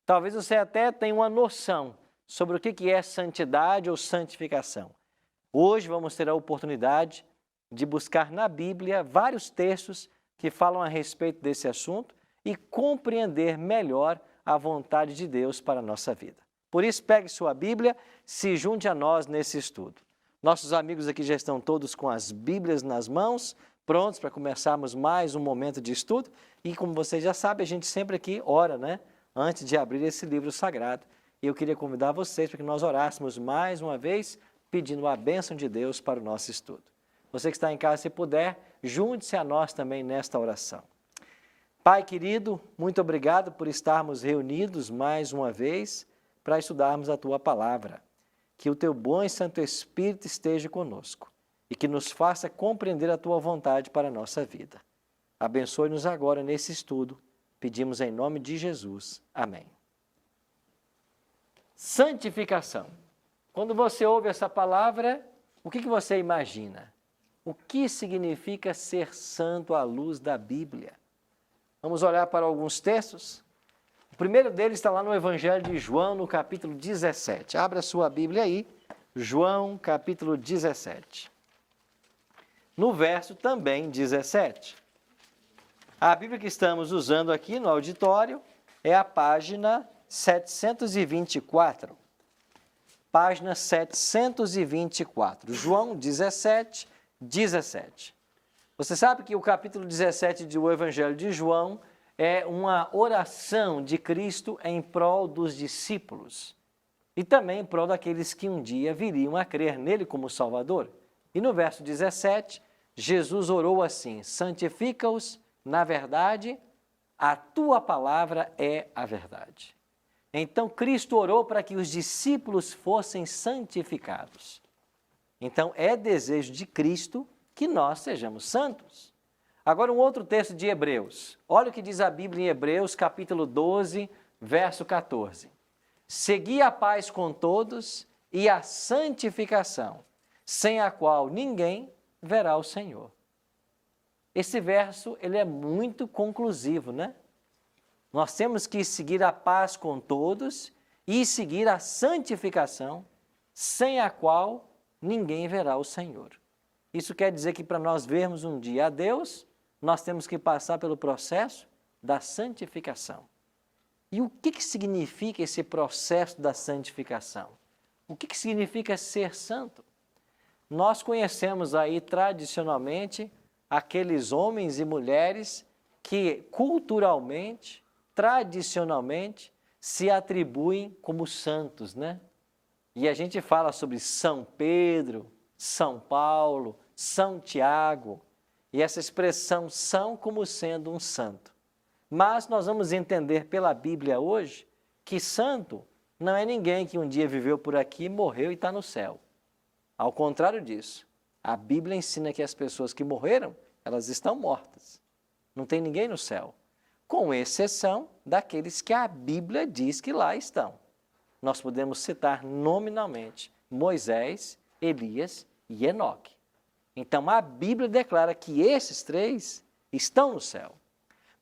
Talvez você até tenha uma noção sobre o que é santidade ou santificação. Hoje vamos ter a oportunidade de buscar na Bíblia vários textos que falam a respeito desse assunto e compreender melhor a vontade de Deus para a nossa vida. Por isso, pegue sua Bíblia, se junte a nós nesse estudo. Nossos amigos aqui já estão todos com as Bíblias nas mãos, prontos para começarmos mais um momento de estudo. E como vocês já sabem, a gente sempre aqui ora, né? Antes de abrir esse livro sagrado. E eu queria convidar vocês para que nós orássemos mais uma vez, pedindo a bênção de Deus para o nosso estudo. Você que está em casa, se puder, junte-se a nós também nesta oração. Pai querido, muito obrigado por estarmos reunidos mais uma vez para estudarmos a Tua Palavra. Que o Teu bom e Santo Espírito esteja conosco e que nos faça compreender a Tua vontade para a nossa vida. Abençoe-nos agora nesse estudo. Pedimos em nome de Jesus. Amém. Santificação. Quando você ouve essa palavra, o que você imagina? O que significa ser santo à luz da Bíblia? Vamos olhar para alguns textos? O primeiro deles está lá no Evangelho de João, no capítulo 17. Abra sua Bíblia aí, João, capítulo 17. No verso também 17. A Bíblia que estamos usando aqui no auditório é a página 724. Página 724. João 17, 17. Você sabe que o capítulo 17 do Evangelho de João é uma oração de Cristo em prol dos discípulos e também em prol daqueles que um dia viriam a crer nele como Salvador. E no verso 17, Jesus orou assim: santifica-os na verdade, a tua palavra é a verdade. Então Cristo orou para que os discípulos fossem santificados. Então é desejo de Cristo que nós sejamos santos. Agora um outro texto de Hebreus. Olha o que diz a Bíblia em Hebreus, capítulo 12, verso 14. Segui a paz com todos e a santificação, sem a qual ninguém verá o Senhor. Esse verso ele é muito conclusivo, né? Nós temos que seguir a paz com todos e seguir a santificação, sem a qual ninguém verá o Senhor. Isso quer dizer que para nós vermos um dia a Deus, nós temos que passar pelo processo da santificação. E o que significa esse processo da santificação? O que significa ser santo? Nós conhecemos aí tradicionalmente aqueles homens e mulheres que culturalmente, tradicionalmente, se atribuem como santos, né? E a gente fala sobre São Pedro, São Paulo, São Tiago, e essa expressão são como sendo um santo. Mas nós vamos entender pela Bíblia hoje que santo não é ninguém que um dia viveu por aqui, morreu e está no céu. Ao contrário disso, a Bíblia ensina que as pessoas que morreram, elas estão mortas. Não tem ninguém no céu, com exceção daqueles que a Bíblia diz que lá estão. Nós podemos citar nominalmente Moisés, Elias e Enoque. Então a Bíblia declara que esses três estão no céu.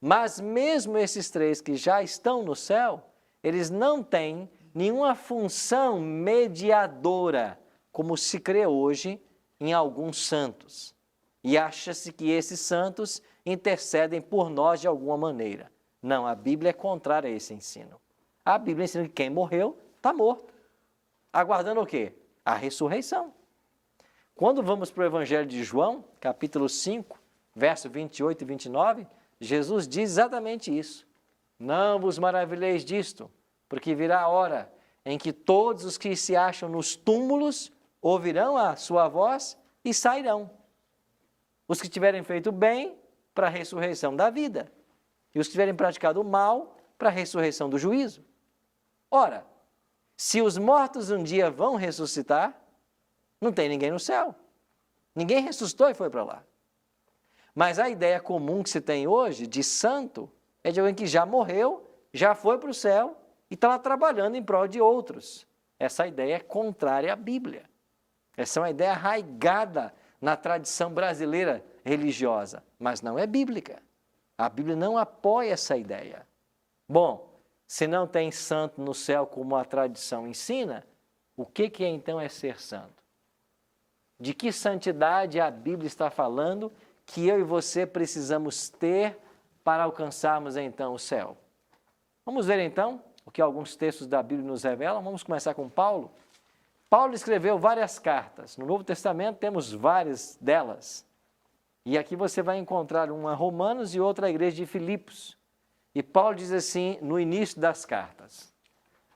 Mas mesmo esses três que já estão no céu, eles não têm nenhuma função mediadora, como se crê hoje em alguns santos. E acha-se que esses santos intercedem por nós de alguma maneira. Não, a Bíblia é contrária a esse ensino. A Bíblia ensina que quem morreu está morto. Aguardando o quê? A ressurreição. Quando vamos para o Evangelho de João, capítulo 5, verso 28 e 29, Jesus diz exatamente isso. Não vos maravilheis disto, porque virá a hora em que todos os que se acham nos túmulos ouvirão a sua voz e sairão. Os que tiverem feito bem, para a ressurreição da vida. E os que tiverem praticado o mal, para a ressurreição do juízo. Ora, se os mortos um dia vão ressuscitar, não tem ninguém no céu. Ninguém ressuscitou e foi para lá. Mas a ideia comum que se tem hoje de santo é de alguém que já morreu, já foi para o céu e está lá trabalhando em prol de outros. Essa ideia é contrária à Bíblia. Essa é uma ideia arraigada na tradição brasileira religiosa, mas não é bíblica. A Bíblia não apoia essa ideia. Bom, Se não tem santo no céu como a tradição ensina, o que então é ser santo? De que santidade a Bíblia está falando que eu e você precisamos ter para alcançarmos então o céu? Vamos ver então o que alguns textos da Bíblia nos revelam. Vamos começar com Paulo. Paulo escreveu várias cartas. No Novo Testamento temos várias delas. E aqui você vai encontrar uma a Romanos e outra à igreja de Filipos. E Paulo diz assim no início das cartas: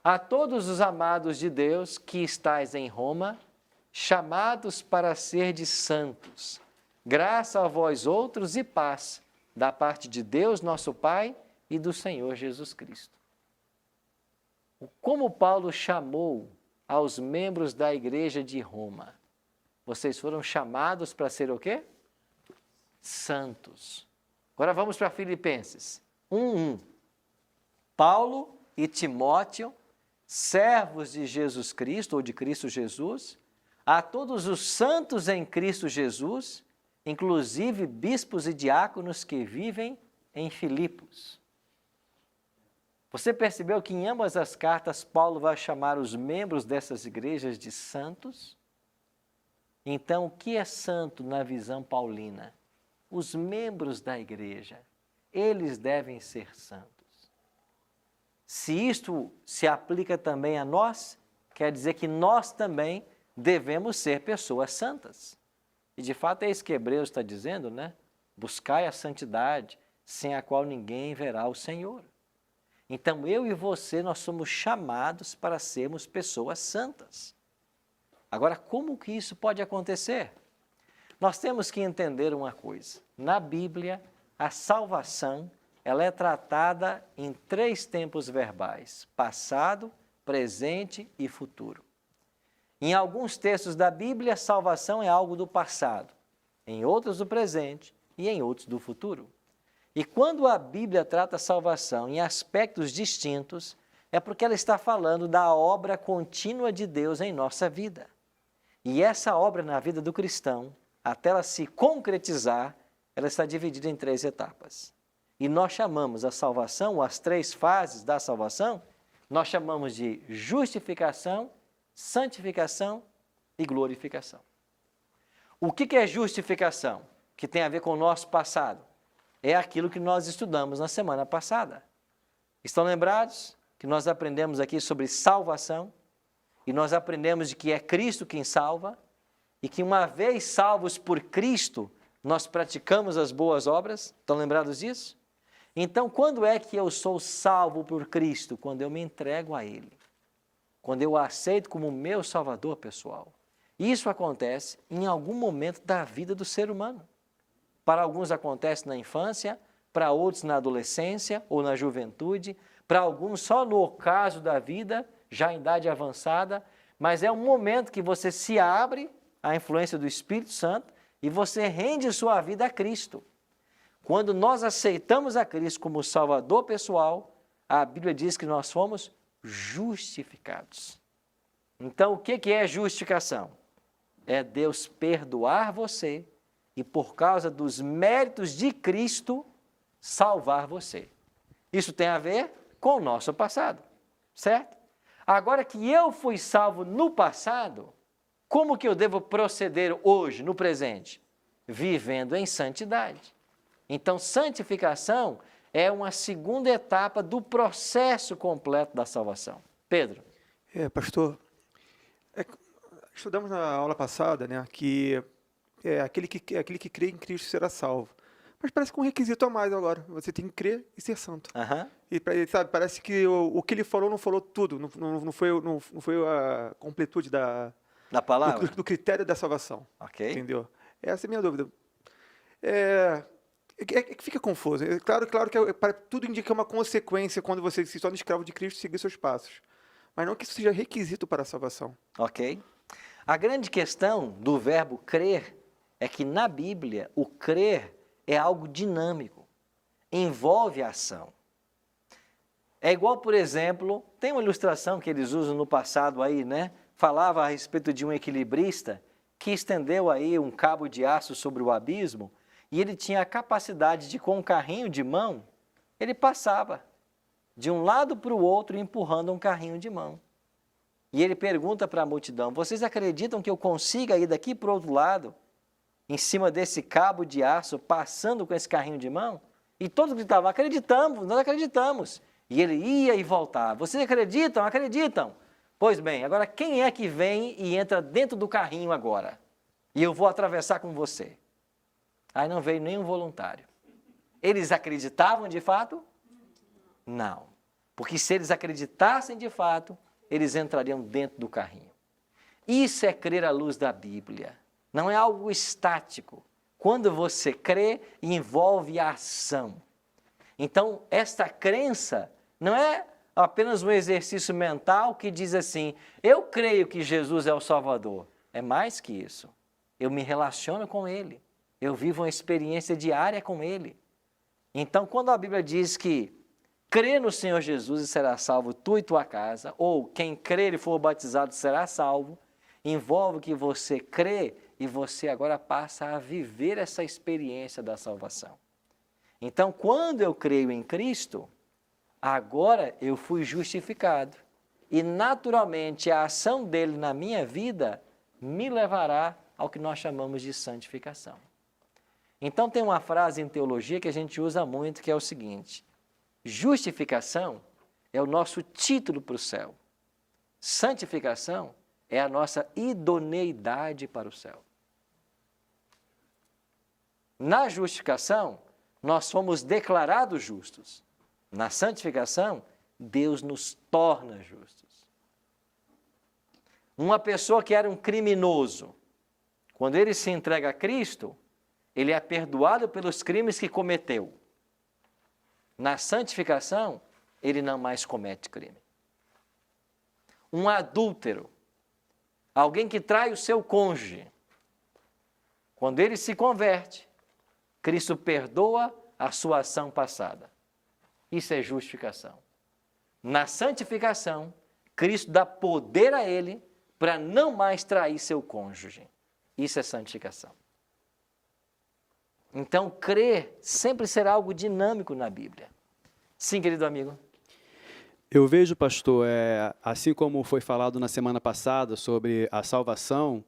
a todos os amados de Deus que estais em Roma, chamados para ser de santos, graça a vós outros e paz, da parte de Deus nosso Pai e do Senhor Jesus Cristo. Como Paulo chamou aos membros da igreja de Roma? Vocês foram chamados para ser o quê? Santos. Agora vamos para Filipenses 1:1. Paulo e Timóteo, servos de Jesus Cristo ou de Cristo Jesus, a todos os santos em Cristo Jesus, inclusive bispos e diáconos que vivem em Filipos. Você percebeu que em ambas as cartas Paulo vai chamar os membros dessas igrejas de santos? Então, o que é santo na visão paulina? Os membros da igreja, eles devem ser santos. Se isto se aplica também a nós, quer dizer que nós também devemos ser pessoas santas. E de fato é isso que Hebreus está dizendo, né? Buscai a santidade, sem a qual ninguém verá o Senhor. Então eu e você, nós somos chamados para sermos pessoas santas. Agora, como que isso pode acontecer? Nós temos que entender uma coisa. Na Bíblia, a salvação, ela é tratada em 3 tempos verbais: passado, presente e futuro. Em alguns textos da Bíblia, a salvação é algo do passado, em outros do presente e em outros do futuro. E quando a Bíblia trata a salvação em aspectos distintos, é porque ela está falando da obra contínua de Deus em nossa vida. E essa obra na vida do cristão, até ela se concretizar, ela está dividida em 3 etapas. E nós chamamos a salvação, as 3 fases da salvação, nós chamamos de justificação, santificação e glorificação. O que é justificação? Que tem a ver com o nosso passado. É aquilo que nós estudamos na semana passada. Estão lembrados que nós aprendemos aqui sobre salvação? E nós aprendemos de que é Cristo quem salva, e que uma vez salvos por Cristo, nós praticamos as boas obras. Estão lembrados disso? Então, quando é que eu sou salvo por Cristo? Quando eu me entrego a Ele. Quando eu o aceito como meu Salvador pessoal. Isso acontece em algum momento da vida do ser humano. Para alguns acontece na infância, para outros na adolescência ou na juventude, para alguns só no ocaso da vida, já em idade avançada, mas é um momento que você se abre à influência do Espírito Santo e você rende sua vida a Cristo. Quando nós aceitamos a Cristo como Salvador pessoal, a Bíblia diz que nós fomos justificados. Então, o que é justificação? É Deus perdoar você e, por causa dos méritos de Cristo, salvar você. Isso tem a ver com o nosso passado, certo? Agora que eu fui salvo no passado, como que eu devo proceder hoje, no presente? Vivendo em santidade. Então, santificação é uma segunda etapa do processo completo da salvação. Pedro. Pastor, estudamos na aula passada, né, que aquele que crê em Cristo será salvo. Mas parece que um requisito a mais agora. Você tem que crer e ser santo. E sabe, parece que o que ele falou não falou tudo. Não foi a completude da palavra? Do critério da salvação. Ok. Entendeu? Essa é a minha dúvida. É que fica confuso. Claro que tudo indica uma consequência quando você se torna escravo de Cristo e seguir seus passos. Mas não que isso seja requisito para a salvação. Ok. A grande questão do verbo crer é que na Bíblia o crer é algo dinâmico, envolve a ação. É igual, por exemplo, tem uma ilustração que eles usam no passado aí, né? Falava a respeito de um equilibrista que estendeu aí um cabo de aço sobre o abismo e ele tinha a capacidade de, com um carrinho de mão, ele passava de um lado para o outro, empurrando um carrinho de mão. E ele pergunta para a multidão, vocês acreditam que eu consiga ir daqui para o outro lado, em cima desse cabo de aço, passando com esse carrinho de mão? E todos gritavam, acreditamos, nós acreditamos. E ele ia e voltava. Vocês acreditam? Acreditam. Pois bem, agora quem é que vem e entra dentro do carrinho agora? E eu vou atravessar com você. Aí não veio nenhum voluntário. Eles acreditavam de fato? Não. Porque se eles acreditassem de fato, eles entrariam dentro do carrinho. Isso é crer à luz da Bíblia. Não é algo estático. Quando você crê, envolve a ação. Então, esta crença não é apenas um exercício mental que diz assim, eu creio que Jesus é o Salvador. É mais que isso. Eu me relaciono com Ele. Eu vivo uma experiência diária com Ele. Então, quando a Bíblia diz que crê no Senhor Jesus e será salvo tu e tua casa, ou quem crer e for batizado será salvo, envolve que você crê e você agora passa a viver essa experiência da salvação. Então, quando eu creio em Cristo, agora eu fui justificado. E, naturalmente, a ação dele na minha vida me levará ao que nós chamamos de santificação. Então, tem uma frase em teologia que a gente usa muito, que é o seguinte, justificação é o nosso título para o céu. Santificação é a nossa idoneidade para o céu. Na justificação, nós fomos declarados justos. Na santificação, Deus nos torna justos. Uma pessoa que era um criminoso, quando ele se entrega a Cristo, ele é perdoado pelos crimes que cometeu. Na santificação, ele não mais comete crime. Um adúltero, alguém que trai o seu cônjuge, quando ele se converte, Cristo perdoa a sua ação passada. Isso é justificação. Na santificação, Cristo dá poder a ele para não mais trair seu cônjuge. Isso é santificação. Então, crer sempre será algo dinâmico na Bíblia. Sim, querido amigo. Eu vejo, pastor, assim como foi falado na semana passada sobre a salvação,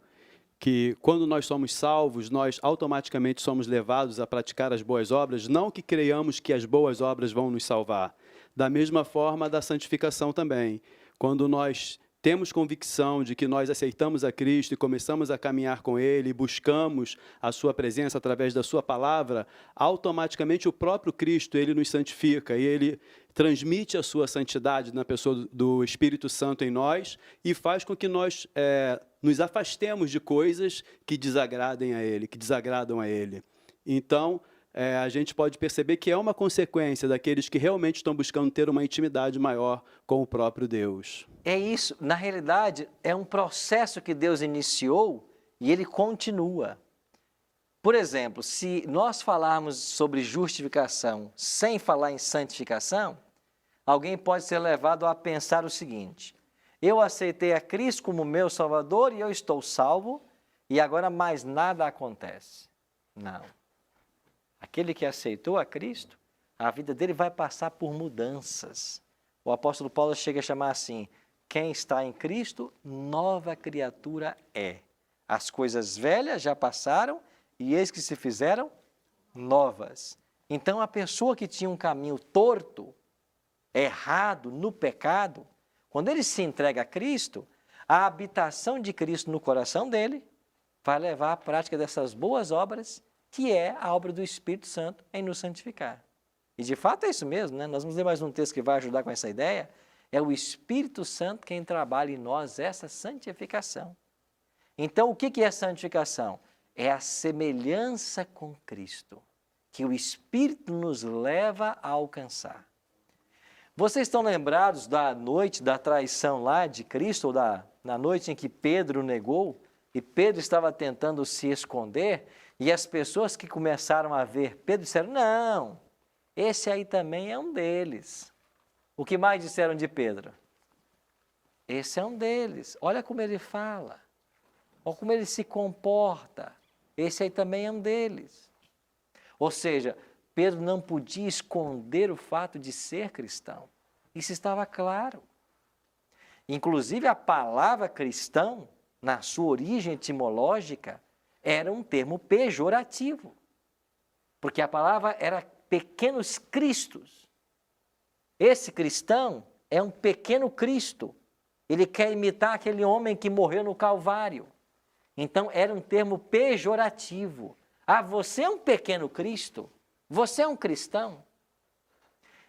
que quando nós somos salvos, nós automaticamente somos levados a praticar as boas obras, não que creiamos que as boas obras vão nos salvar. Da mesma forma da santificação também. Quando nós temos convicção de que nós aceitamos a Cristo e começamos a caminhar com Ele, buscamos a Sua presença através da Sua palavra, automaticamente o próprio Cristo, Ele nos santifica e Ele transmite a Sua santidade na pessoa do Espírito Santo em nós e faz com que nós nos afastemos de coisas que desagradem a Ele, que desagradam a Ele. Então, a gente pode perceber que é uma consequência daqueles que realmente estão buscando ter uma intimidade maior com o próprio Deus. É isso. Na realidade, é um processo que Deus iniciou e ele continua. Por exemplo, se nós falarmos sobre justificação sem falar em santificação, alguém pode ser levado a pensar o seguinte, eu aceitei a Cristo como meu Salvador e eu estou salvo e agora mais nada acontece. Não. Aquele que aceitou a Cristo, a vida dele vai passar por mudanças. O apóstolo Paulo chega a chamar assim, quem está em Cristo, nova criatura é. As coisas velhas já passaram e eis que se fizeram novas. Então, a pessoa que tinha um caminho torto, errado, no pecado, quando ele se entrega a Cristo, a habitação de Cristo no coração dele vai levar à prática dessas boas obras, que é a obra do Espírito Santo em nos santificar. E de fato é isso mesmo, né? Nós vamos ler mais um texto que vai ajudar com essa ideia. É o Espírito Santo quem trabalha em nós essa santificação. Então, o que é santificação? É a semelhança com Cristo, que o Espírito nos leva a alcançar. Vocês estão lembrados da noite da traição lá de Cristo, ou na noite em que Pedro negou, e Pedro estava tentando se esconder, e as pessoas que começaram a ver Pedro disseram, não, esse aí também é um deles. O que mais disseram de Pedro? Esse é um deles, olha como ele fala, olha como ele se comporta, esse aí também é um deles. Ou seja, Pedro não podia esconder o fato de ser cristão. Isso estava claro. Inclusive, a palavra cristão, na sua origem etimológica, era um termo pejorativo. Porque a palavra era pequenos cristos. Esse cristão é um pequeno Cristo. Ele quer imitar aquele homem que morreu no Calvário. Então, era um termo pejorativo. Ah, você é um pequeno Cristo? Você é um cristão?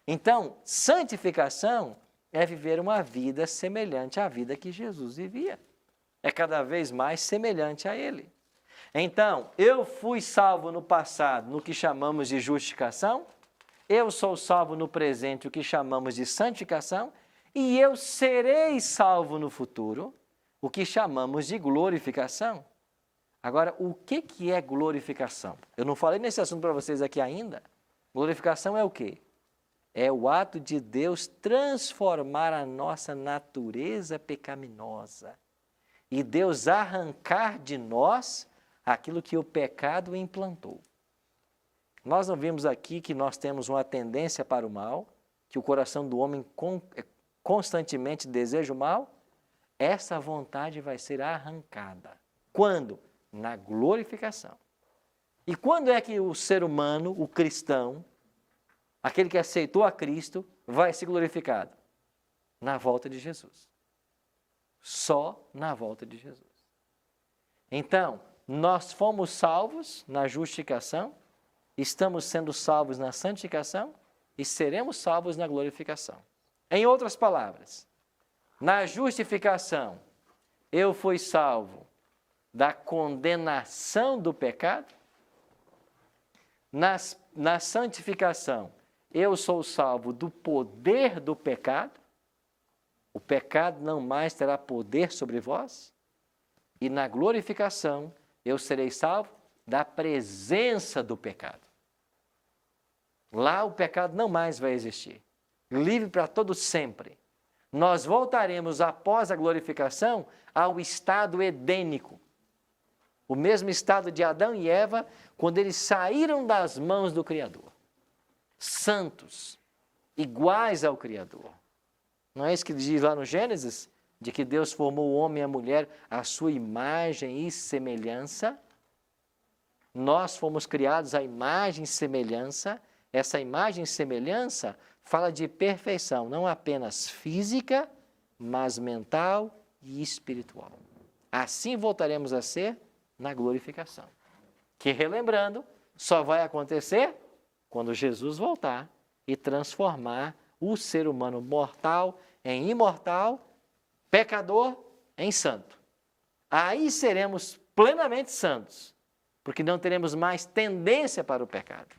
Então, santificação é viver uma vida semelhante à vida que Jesus vivia. É cada vez mais semelhante a Ele. Então, eu fui salvo no passado, no que chamamos de justificação. Eu sou salvo no presente, o que chamamos de santificação. E eu serei salvo no futuro, o que chamamos de glorificação. Agora, o que é glorificação? Eu não falei nesse assunto para vocês aqui ainda. Glorificação é o quê? É o ato de Deus transformar a nossa natureza pecaminosa e Deus arrancar de nós aquilo que o pecado implantou. Nós não vimos aqui que nós temos uma tendência para o mal, que o coração do homem constantemente deseja o mal? Essa vontade vai ser arrancada. Quando? Na glorificação. E quando é que o ser humano, o cristão, aquele que aceitou a Cristo, vai ser glorificado? Na volta de Jesus. Só na volta de Jesus. Então, nós fomos salvos na justificação, estamos sendo salvos na santificação e seremos salvos na glorificação. Em outras palavras, na justificação, eu fui salvo da condenação do pecado. Na santificação, eu sou salvo do poder do pecado. O pecado não mais terá poder sobre vós. E na glorificação, eu serei salvo da presença do pecado. Lá o pecado não mais vai existir. Livre para todo sempre. Nós voltaremos após a glorificação ao estado edênico. O mesmo estado de Adão e Eva, quando eles saíram das mãos do Criador. Santos, iguais ao Criador. Não é isso que diz lá no Gênesis? De que Deus formou o homem e a mulher à sua imagem e semelhança. Nós fomos criados à imagem e semelhança. Essa imagem e semelhança fala de perfeição, não apenas física, mas mental e espiritual. Assim voltaremos a ser na glorificação. Que, relembrando, só vai acontecer quando Jesus voltar e transformar o ser humano mortal em imortal, pecador em santo. Aí seremos plenamente santos, porque não teremos mais tendência para o pecado.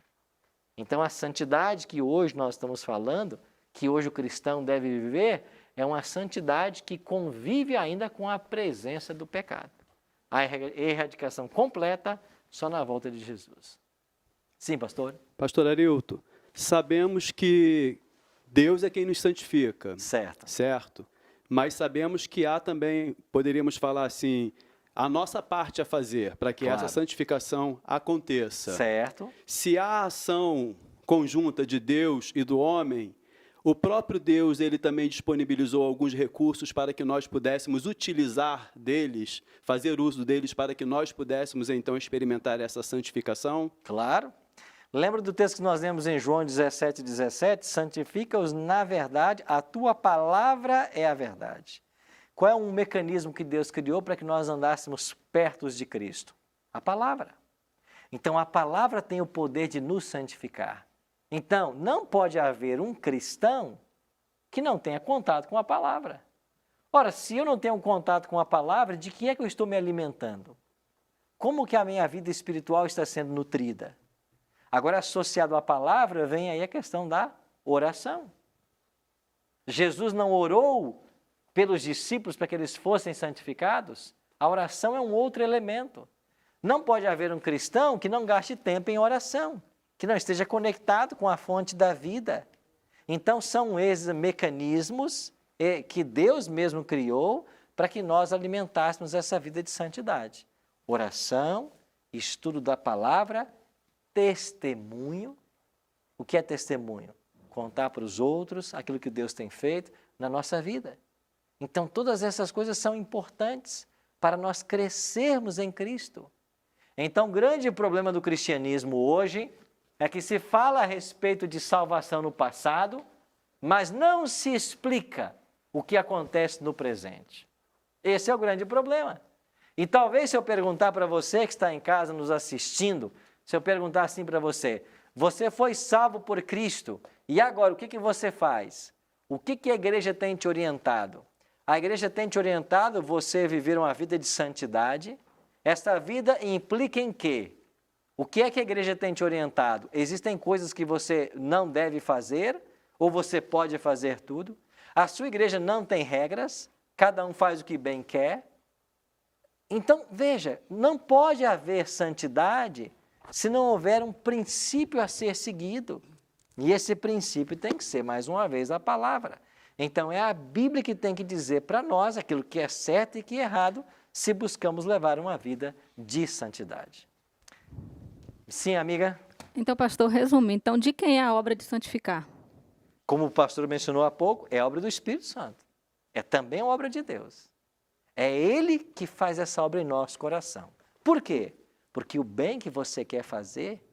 Então, a santidade que hoje nós estamos falando, que hoje o cristão deve viver, é uma santidade que convive ainda com a presença do pecado. A erradicação completa só na volta de Jesus. Sim, pastor? Pastor Arilton, sabemos que Deus é quem nos santifica. Certo. Certo? Mas sabemos que há também, poderíamos falar assim, a nossa parte a fazer para que essa santificação aconteça. Certo. Se há ação conjunta de Deus e do homem, o próprio Deus ele também disponibilizou alguns recursos para que nós pudéssemos utilizar deles, fazer uso deles para que nós pudéssemos então experimentar essa santificação? Claro. Lembra do texto que nós lemos em João 17:17? Santifica-os na verdade, a tua palavra é a verdade. Qual é um mecanismo que Deus criou para que nós andássemos perto de Cristo? A palavra. Então, a palavra tem o poder de nos santificar. Então, não pode haver um cristão que não tenha contato com a palavra. Ora, se eu não tenho contato com a palavra, de que é que eu estou me alimentando? Como que a minha vida espiritual está sendo nutrida? Agora, associado à palavra, vem aí a questão da oração. Jesus não orou pelos discípulos para que eles fossem santificados? A oração é um outro elemento. Não pode haver um cristão que não gaste tempo em oração, que não esteja conectado com a fonte da vida. Então, são esses mecanismos que Deus mesmo criou para que nós alimentássemos essa vida de santidade. Oração, estudo da palavra, testemunho. O que é testemunho? contar para os outros aquilo que Deus tem feito na nossa vida. Então, todas essas coisas são importantes para nós crescermos em Cristo. Então, o grande problema do cristianismo hoje é que se fala a respeito de salvação no passado, mas não se explica o que acontece no presente. Esse é o grande problema. E talvez se eu perguntar para você que está em casa nos assistindo, se eu perguntar assim para você, você foi salvo por Cristo, e agora o que você faz? O que a igreja tem te orientado? A igreja tem te orientado você viver uma vida de santidade. Esta vida implica em quê? O que é que a igreja tem te orientado? Existem coisas que você não deve fazer ou você pode fazer tudo? A sua igreja não tem regras, cada um faz o que bem quer. Então, veja, não pode haver santidade se não houver um princípio a ser seguido. E esse princípio tem que ser, mais uma vez, a palavra. Então, é a Bíblia que tem que dizer para nós aquilo que é certo e que é errado, se buscamos levar uma vida de santidade. Sim, amiga? Então, pastor, resumindo, então, de quem é a obra de santificar? Como o pastor mencionou há pouco, é obra do Espírito Santo. É também obra de Deus. É Ele que faz essa obra em nosso coração. Por quê? Porque o bem que você quer fazer,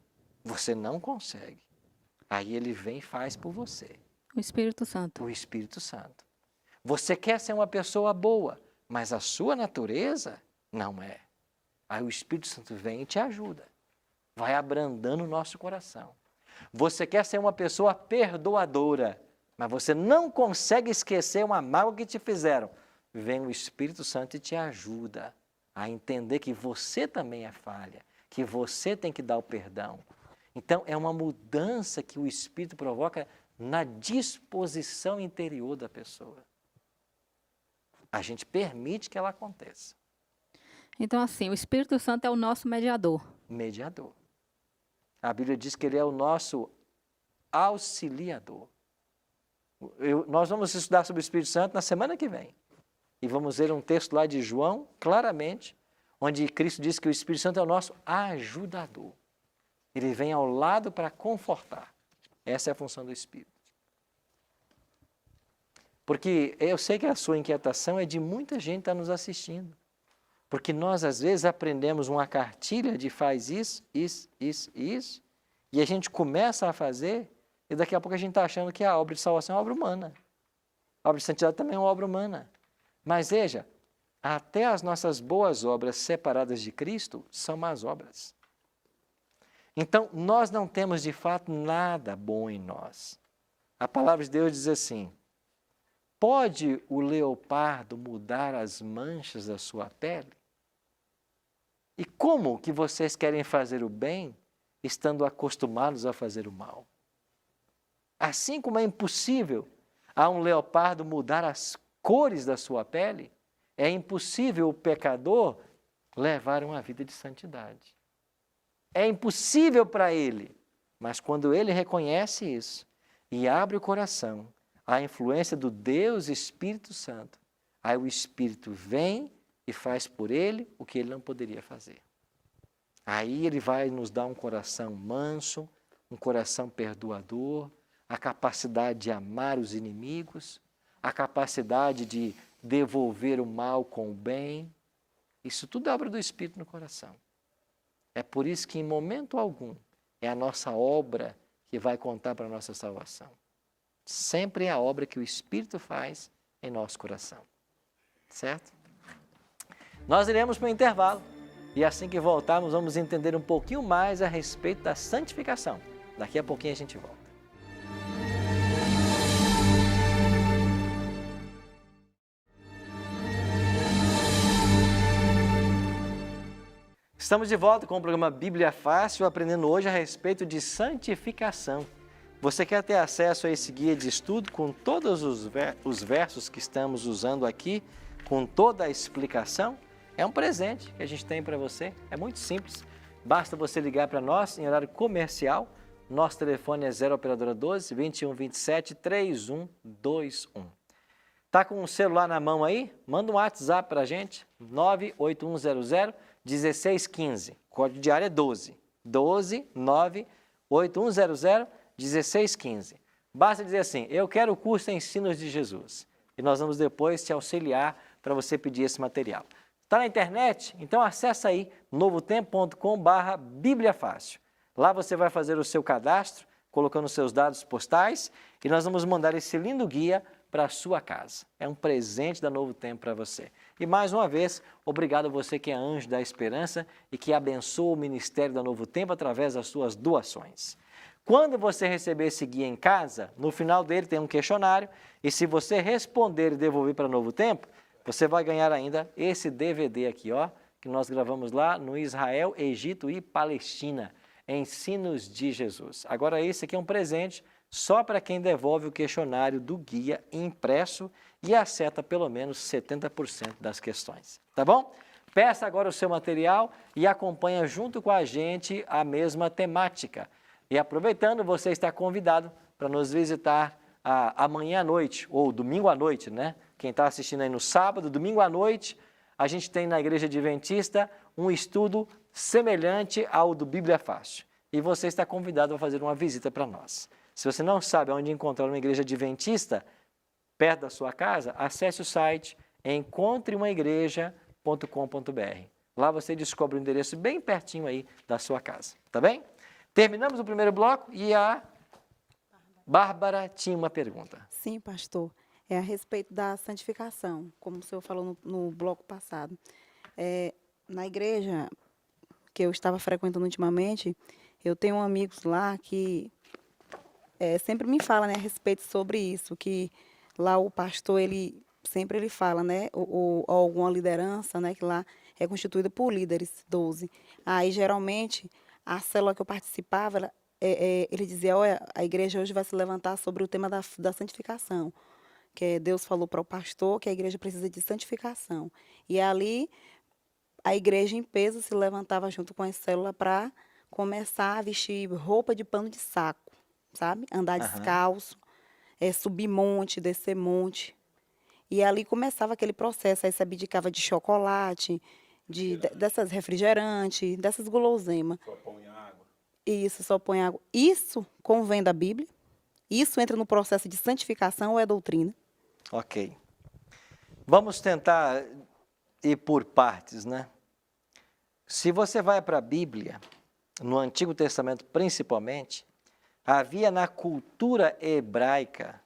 você não consegue. Aí Ele vem e faz por você. O Espírito Santo. O Espírito Santo. Você quer ser uma pessoa boa, mas a sua natureza não é. Aí o Espírito Santo vem e te ajuda. Vai abrandando o nosso coração. Você quer ser uma pessoa perdoadora, mas você não consegue esquecer uma mágoa que te fizeram. Vem o Espírito Santo e te ajuda a entender que você também é falha, que você tem que dar o perdão. Então, é uma mudança que o Espírito provoca na disposição interior da pessoa. A gente permite que ela aconteça. Então, assim, o Espírito Santo é o nosso mediador. Mediador. A Bíblia diz que ele é o nosso auxiliador. Nós vamos estudar sobre o Espírito Santo na semana que vem. E vamos ver um texto lá de João, claramente, onde Cristo diz que o Espírito Santo é o nosso ajudador. Ele vem ao lado para confortar. Essa é a função do Espírito. Porque eu sei que a sua inquietação é de muita gente que está nos assistindo. Porque nós, às vezes, aprendemos uma cartilha de faz isso, e a gente começa a fazer, e daqui a pouco a gente está achando que a obra de salvação é uma obra humana. A obra de santidade também é uma obra humana. Mas veja, até as nossas boas obras separadas de Cristo são más obras. Então, nós não temos de fato nada bom em nós. A palavra de Deus diz assim, pode o leopardo mudar as manchas da sua pele? E como que vocês querem fazer o bem estando acostumados a fazer o mal? Assim como é impossível a um leopardo mudar as cores da sua pele, é impossível o pecador levar uma vida de santidade. É impossível para ele, mas quando ele reconhece isso e abre o coração à influência do Deus Espírito Santo, aí o Espírito vem e faz por ele o que ele não poderia fazer. Aí ele vai nos dar um coração manso, um coração perdoador, a capacidade de amar os inimigos, a capacidade de devolver o mal com o bem. Isso tudo é obra do Espírito no coração. É por isso que em momento algum é a nossa obra que vai contar para a nossa salvação. Sempre é a obra que o Espírito faz em nosso coração. Certo? Nós iremos para o intervalo e assim que voltarmos vamos entender um pouquinho mais a respeito da santificação. Daqui a pouquinho a gente volta. Estamos de volta com o programa Bíblia Fácil, aprendendo hoje a respeito de santificação. Você quer ter acesso a esse guia de estudo com todos os versos que estamos usando aqui, com toda a explicação? É um presente que a gente tem para você, é muito simples. Basta você ligar para nós em horário comercial. Nosso telefone é 0 operadora 12 21 27 3121. Está com o celular na mão aí? Manda um WhatsApp para a gente, 98100 1615. Código de área é 12. 12 98100 1615. Basta dizer assim, eu quero o curso Ensinos de Jesus. E nós vamos depois te auxiliar para você pedir esse material. Está na internet? Então acessa aí novotempo.com/Bíblia Fácil. Lá você vai fazer o seu cadastro, colocando os seus dados postais, e nós vamos mandar esse lindo guia para a sua casa. É um presente da Novo Tempo para você. E mais uma vez, obrigado a você que é anjo da esperança e que abençoa o ministério da Novo Tempo através das suas doações. Quando você receber esse guia em casa, no final dele tem um questionário, e se você responder e devolver para Novo Tempo, você vai ganhar ainda esse DVD aqui, ó, que nós gravamos lá no Israel, Egito e Palestina, Ensinos de Jesus. Agora esse aqui é um presente só para quem devolve o questionário do guia impresso e acerta pelo menos 70% das questões, tá bom? Peça agora o seu material e acompanha junto com a gente a mesma temática. E aproveitando, você está convidado para nos visitar amanhã à noite, ou domingo à noite, né? Quem está assistindo aí no sábado, domingo à noite, a gente tem na Igreja Adventista um estudo semelhante ao do Bíblia Fácil. E você está convidado a fazer uma visita para nós. Se você não sabe onde encontrar uma igreja adventista perto da sua casa, acesse o site encontreumaigreja.com.br. Lá você descobre o endereço bem pertinho aí da sua casa, tá bem? Terminamos o primeiro bloco e a Bárbara tinha uma pergunta. Sim, pastor. É a respeito da santificação, como o senhor falou no bloco passado. Na igreja que eu estava frequentando ultimamente, eu tenho amigos lá que sempre me falam, né, a respeito sobre isso, que lá o pastor, ele sempre fala, né, ou alguma liderança, né, que lá é constituída por líderes, 12. Aí, geralmente, a célula que eu participava, ele dizia, olha, a igreja hoje vai se levantar sobre o tema da santificação, que Deus falou para o pastor que a igreja precisa de santificação. E ali, a igreja em peso se levantava junto com a célula para começar a vestir roupa de pano de saco, sabe? Andar descalço, subir monte, descer monte. E ali começava aquele processo, aí se abdicava de chocolate, dessas refrigerantes, dessas guloseimas. Só põe água. Isso, só põe água. Isso convém da Bíblia? Isso entra no processo de santificação ou é doutrina? Ok. Vamos tentar ir por partes, né? Se você vai para a Bíblia, no Antigo Testamento principalmente, havia na cultura hebraica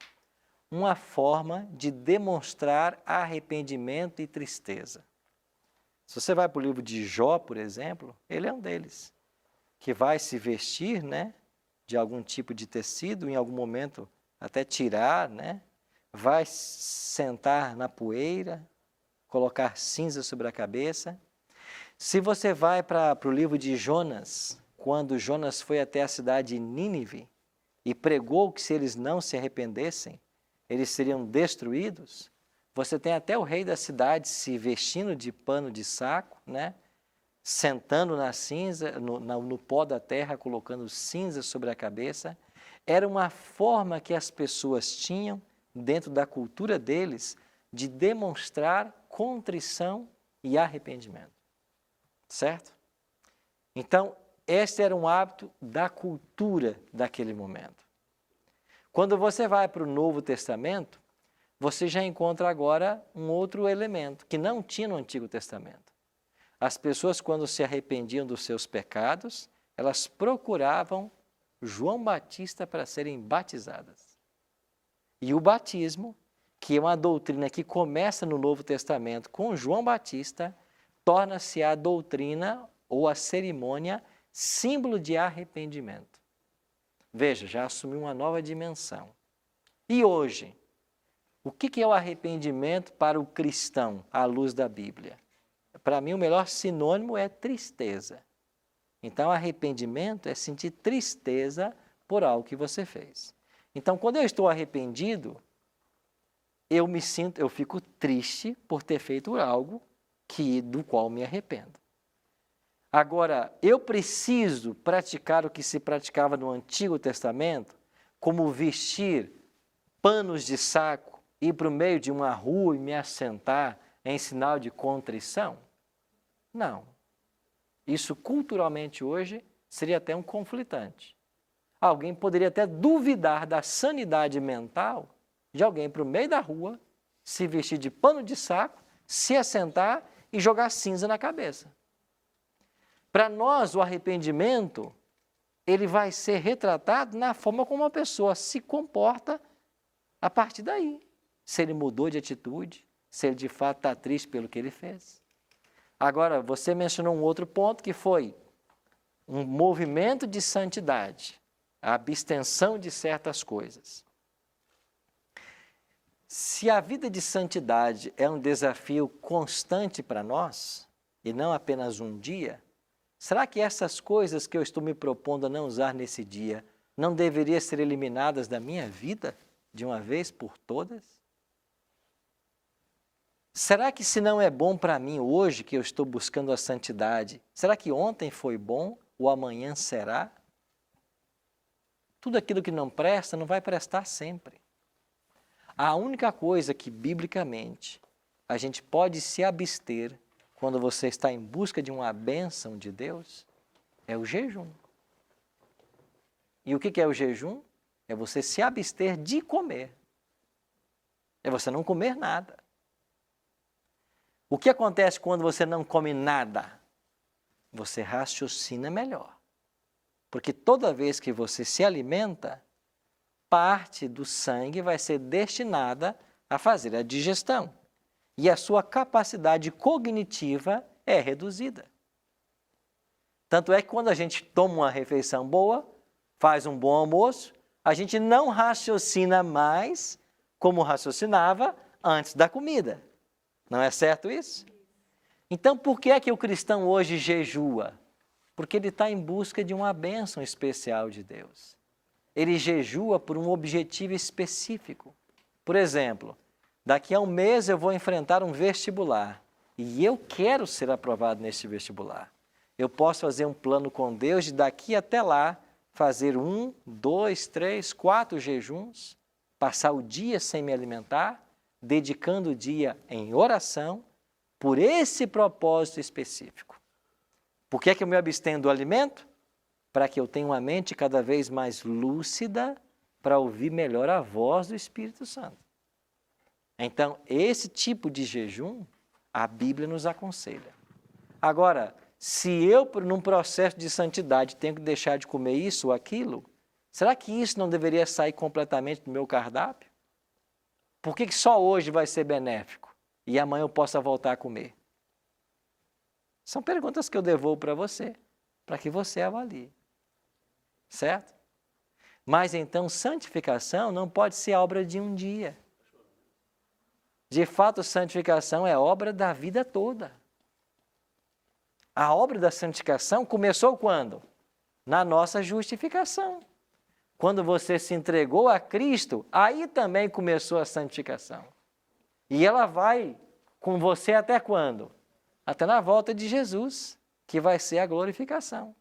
uma forma de demonstrar arrependimento e tristeza. Se você vai para o livro de Jó, por exemplo, ele é um deles, que vai se vestir, né, de algum tipo de tecido, em algum momento até tirar, né, vai sentar na poeira, colocar cinza sobre a cabeça. Se você vai para o livro de Jonas, quando Jonas foi até a cidade de Nínive e pregou que se eles não se arrependessem, eles seriam destruídos, você tem até o rei da cidade se vestindo de pano de saco, né? Sentando na cinza, no pó da terra, colocando cinza sobre a cabeça. Era uma forma que as pessoas tinham, dentro da cultura deles, de demonstrar contrição e arrependimento. Certo? Então, este era um hábito da cultura daquele momento. Quando você vai para o Novo Testamento, você já encontra agora um outro elemento que não tinha no Antigo Testamento. As pessoas, quando se arrependiam dos seus pecados, elas procuravam João Batista para serem batizadas. E o batismo, que é uma doutrina que começa no Novo Testamento com João Batista, torna-se a doutrina ou a cerimônia símbolo de arrependimento. Veja, já assumiu uma nova dimensão. E hoje, o que é o arrependimento para o cristão à luz da Bíblia? Para mim, o melhor sinônimo é tristeza. Então, arrependimento é sentir tristeza por algo que você fez. Então, quando eu estou arrependido, eu fico triste por ter feito algo do qual me arrependo. Agora, eu preciso praticar o que se praticava no Antigo Testamento, como vestir panos de saco, ir para o meio de uma rua e me assentar em sinal de contrição? Não. Isso culturalmente hoje seria até um conflitante. alguém poderia até duvidar da sanidade mental de alguém para o meio da rua, se vestir de pano de saco, se assentar e jogar cinza na cabeça. Para nós, o arrependimento, ele vai ser retratado na forma como a pessoa se comporta a partir daí. Se ele mudou de atitude, se ele de fato está triste pelo que ele fez. Agora, você mencionou um outro ponto que foi um movimento de santidade, a abstenção de certas coisas. Se a vida de santidade é um desafio constante para nós, e não apenas um dia, será que essas coisas que eu estou me propondo a não usar nesse dia não deveriam ser eliminadas da minha vida de uma vez por todas? Será que se não é bom para mim hoje que eu estou buscando a santidade, será que ontem foi bom ou amanhã será? Tudo aquilo que não presta não vai prestar sempre. A única coisa que, biblicamente, a gente pode se abster quando você está em busca de uma bênção de Deus, é o jejum. E o que é o jejum? É você se abster de comer. É você não comer nada. O que acontece quando você não come nada? Você raciocina melhor. Porque toda vez que você se alimenta, parte do sangue vai ser destinada a fazer a digestão. E a sua capacidade cognitiva é reduzida. Tanto é que quando a gente toma uma refeição boa, faz um bom almoço, a gente não raciocina mais como raciocinava antes da comida. Não é certo isso? Então, por que é que o cristão hoje jejua? Porque ele está em busca de uma bênção especial de Deus. Ele jejua por um objetivo específico. Por exemplo, daqui a um mês eu vou enfrentar um vestibular e eu quero ser aprovado neste vestibular. Eu posso fazer um plano com Deus de daqui até lá fazer 1, 2, 3, 4 jejuns, passar o dia sem me alimentar, dedicando o dia em oração por esse propósito específico. Por que é que eu me abstenho do alimento? Para que eu tenha uma mente cada vez mais lúcida para ouvir melhor a voz do Espírito Santo. Então, esse tipo de jejum, a Bíblia nos aconselha. Agora, se eu, num processo de santidade, tenho que deixar de comer isso ou aquilo, será que isso não deveria sair completamente do meu cardápio? Por que só hoje vai ser benéfico e amanhã eu possa voltar a comer? São perguntas que eu devolvo para você, para que você avalie. Certo? Mas então, santificação não pode ser obra de um dia. De fato, santificação é obra da vida toda. A obra da santificação começou quando? Na nossa justificação. Quando você se entregou a Cristo, aí também começou a santificação. E ela vai com você até quando? Até na volta de Jesus, que vai ser a glorificação.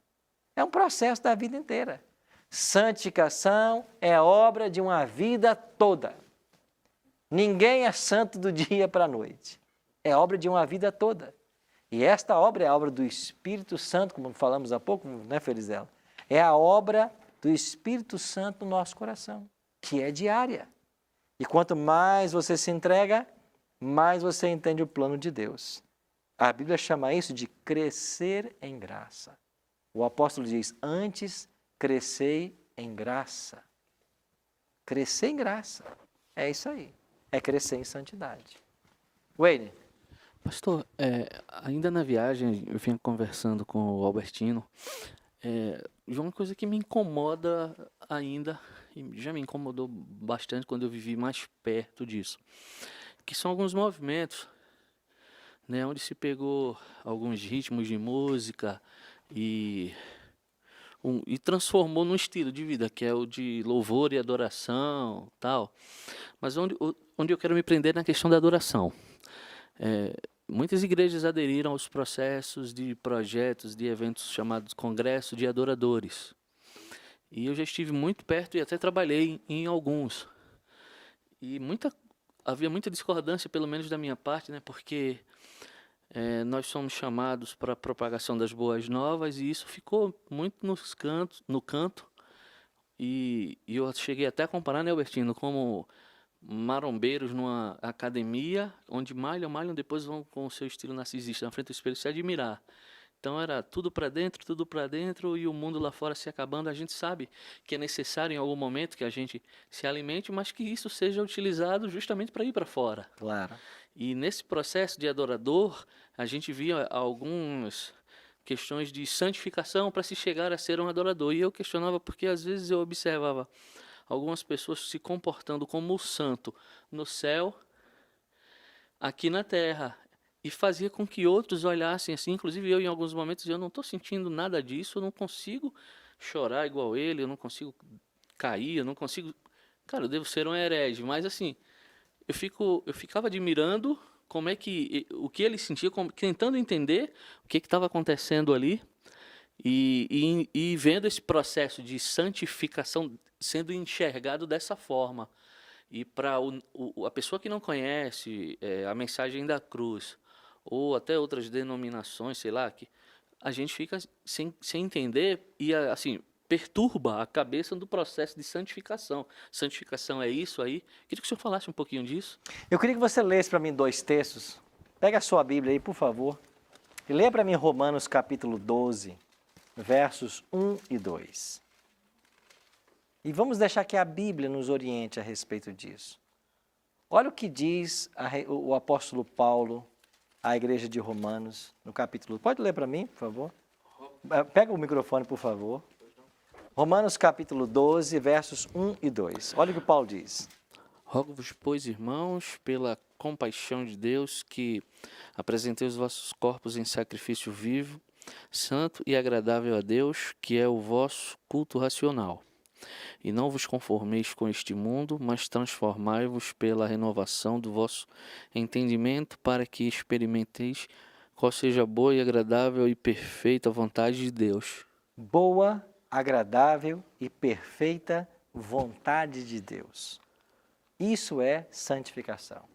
É um processo da vida inteira. Santificação é obra de uma vida toda. Ninguém é santo do dia para a noite. É obra de uma vida toda. E esta obra é a obra do Espírito Santo, como falamos há pouco, né, Felizela? É a obra do Espírito Santo no nosso coração, que é diária. E quanto mais você se entrega, mais você entende o plano de Deus. A Bíblia chama isso de crescer em graça. O apóstolo diz, antes crescei em graça. Crescer em graça. É isso aí. É crescer em santidade. Wayne. Pastor, ainda na viagem, eu vinha conversando com o Albertino, de uma coisa que me incomoda ainda, e já me incomodou bastante quando eu vivi mais perto disso, que são alguns movimentos, né, onde se pegou alguns ritmos de música e transformou num estilo de vida, que é o de louvor e adoração, tal. Mas onde eu quero me prender é na questão da adoração. Muitas igrejas aderiram aos processos de projetos, de eventos chamados Congresso de Adoradores. E eu já estive muito perto e até trabalhei em alguns. E havia muita discordância, pelo menos da minha parte, né? Porque nós somos chamados para a propagação das boas novas e isso ficou muito no canto, E eu cheguei até a comparar, né, Albertino, como marombeiros numa academia, onde malham, depois vão com o seu estilo narcisista na frente do espelho se admirar. Então era tudo para dentro e o mundo lá fora se acabando. A gente sabe que é necessário em algum momento que a gente se alimente, mas que isso seja utilizado justamente para ir para fora. Claro. E nesse processo de adorador, a gente via algumas questões de santificação para se chegar a ser um adorador. E eu questionava porque às vezes eu observava algumas pessoas se comportando como o santo no céu, aqui na terra, e fazia com que outros olhassem assim, inclusive eu em alguns momentos, eu não estou sentindo nada disso, eu não consigo chorar igual ele, eu não consigo cair, eu não consigo... Cara, eu devo ser um herege, mas assim, eu ficava admirando como é que, o que ele sentia, tentando entender o que estava acontecendo ali, e vendo esse processo de santificação sendo enxergado dessa forma. E para a pessoa que não conhece a mensagem da cruz, ou até outras denominações, sei lá, que a gente fica sem entender e, assim, perturba a cabeça do processo de santificação. Santificação é isso aí? Queria que o senhor falasse um pouquinho disso. Eu queria que você lesse para mim 2 textos. Pega a sua Bíblia aí, por favor. E leia para mim Romanos capítulo 12, versos 1 e 2. E vamos deixar que a Bíblia nos oriente a respeito disso. Olha o que diz o apóstolo Paulo à igreja de Romanos, no capítulo... Pode ler para mim, por favor? Pega o microfone, por favor. Romanos capítulo 12, versos 1 e 2. Olha o que Paulo diz. Rogo-vos, pois, irmãos, pela compaixão de Deus, que apresentei os vossos corpos em sacrifício vivo, santo e agradável a Deus, que é o vosso culto racional. E não vos conformeis com este mundo, mas transformai-vos pela renovação do vosso entendimento, para que experimenteis qual seja a boa e agradável e perfeita vontade de Deus. Boa, agradável e perfeita vontade de Deus. Isso é santificação.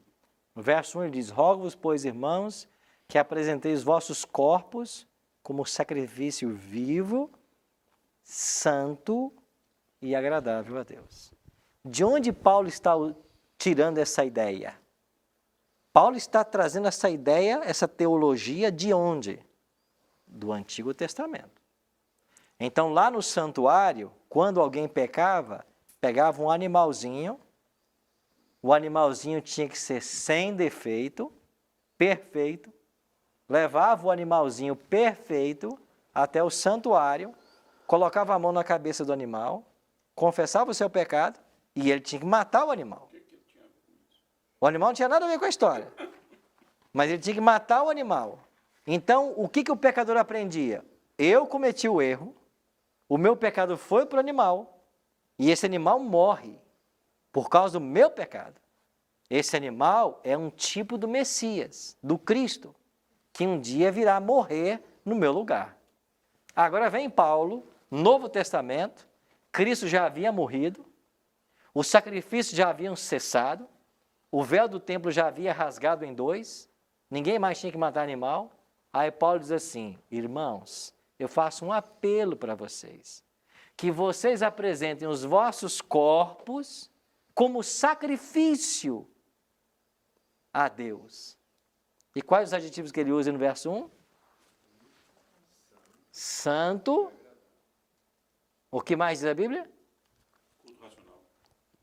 No verso 1 ele diz, rogo-vos, pois, irmãos, que apresenteis os vossos corpos como sacrifício vivo, santo e agradável a Deus. De onde Paulo está tirando essa ideia? Paulo está trazendo essa ideia, essa teologia de onde? Do Antigo Testamento. Então, lá no santuário, quando alguém pecava, pegava um animalzinho, o animalzinho tinha que ser sem defeito, perfeito, levava o animalzinho perfeito até o santuário, colocava a mão na cabeça do animal, confessava o seu pecado e ele tinha que matar o animal. O animal não tinha nada a ver com a história, mas ele tinha que matar o animal. Então, o que o pecador aprendia? Eu cometi o erro, o meu pecado foi para o animal e esse animal morre por causa do meu pecado. Esse animal é um tipo do Messias, do Cristo, que um dia virá morrer no meu lugar. Agora vem Paulo, Novo Testamento, Cristo já havia morrido, os sacrifícios já haviam cessado, o véu do templo já havia rasgado em 2, ninguém mais tinha que matar animal. Aí Paulo diz assim, irmãos, eu faço um apelo para vocês, que vocês apresentem os vossos corpos como sacrifício a Deus. E quais os adjetivos que ele usa no verso 1? Santo. O que mais diz a Bíblia? Culto racional.